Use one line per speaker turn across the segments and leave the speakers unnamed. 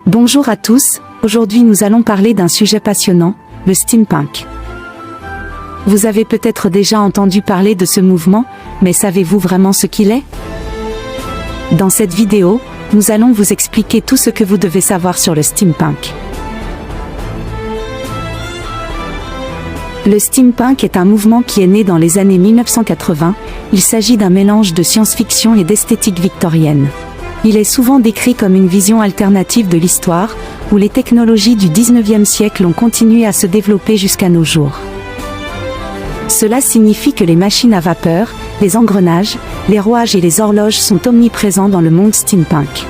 Bonjour à tous, aujourd'hui nous allons parler d'un sujet passionnant, le steampunk. Vous avez peut-être déjà entendu parler de ce mouvement, mais savez-vous vraiment ce qu'il est? Dans cette vidéo, nous allons vous expliquer tout ce que vous devez savoir sur le steampunk. Le steampunk est un mouvement qui est né dans les années 1980, il s'agit d'un mélange de science-fiction et d'esthétique victorienne. Il est souvent décrit comme une vision alternative de l'histoire, où les technologies du 19e siècle ont continué à se développer jusqu'à nos jours. Cela signifie que les machines à vapeur, les engrenages, les rouages et les horloges sont omniprésents dans le monde steampunk.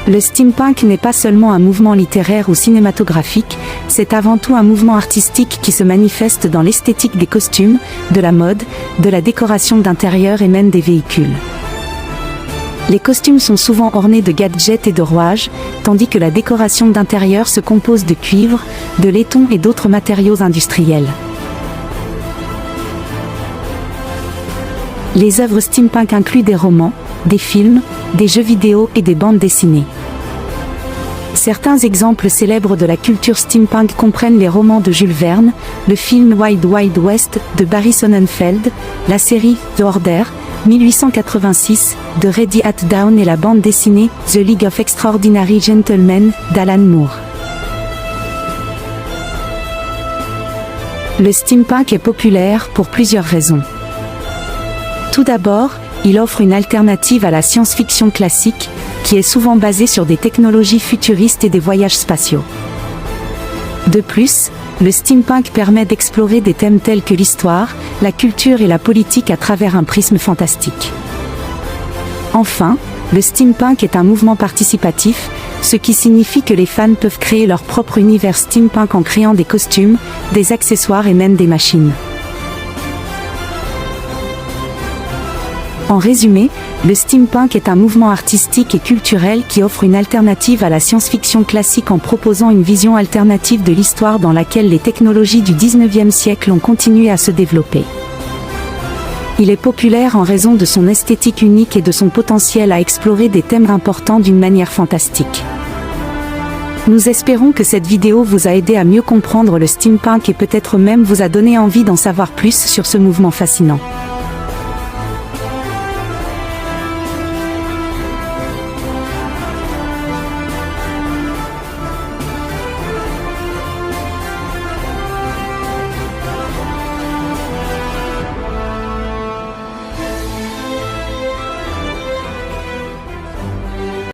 Le steampunk n'est pas seulement un mouvement littéraire ou cinématographique, c'est avant tout un mouvement artistique qui se manifeste dans l'esthétique des costumes, de la mode, de la décoration d'intérieur et même des véhicules. Les costumes sont souvent ornés de gadgets et de rouages, tandis que la décoration d'intérieur se compose de cuivre, de laiton et d'autres matériaux industriels. Les œuvres steampunk incluent des romans, des films, des jeux vidéo et des bandes dessinées. Certains exemples célèbres de la culture steampunk comprennent les romans de Jules Verne, le film Wild Wild West de Barry Sonnenfeld, la série The Order, 1886, de Ready at Dawn et la bande dessinée The League of Extraordinary Gentlemen d'Alan Moore. Le steampunk est populaire pour plusieurs raisons. Tout d'abord, il offre une alternative à la science-fiction classique, qui est souvent basée sur des technologies futuristes et des voyages spatiaux. De plus, le steampunk permet d'explorer des thèmes tels que l'histoire, la culture et la politique à travers un prisme fantastique. Enfin, le steampunk est un mouvement participatif, ce qui signifie que les fans peuvent créer leur propre univers steampunk en créant des costumes, des accessoires et même des machines. En résumé, le steampunk est un mouvement artistique et culturel qui offre une alternative à la science-fiction classique en proposant une vision alternative de l'histoire dans laquelle les technologies du 19e siècle ont continué à se développer. Il est populaire en raison de son esthétique unique et de son potentiel à explorer des thèmes importants d'une manière fantastique. Nous espérons que cette vidéo vous a aidé à mieux comprendre le steampunk et peut-être même vous a donné envie d'en savoir plus sur ce mouvement fascinant.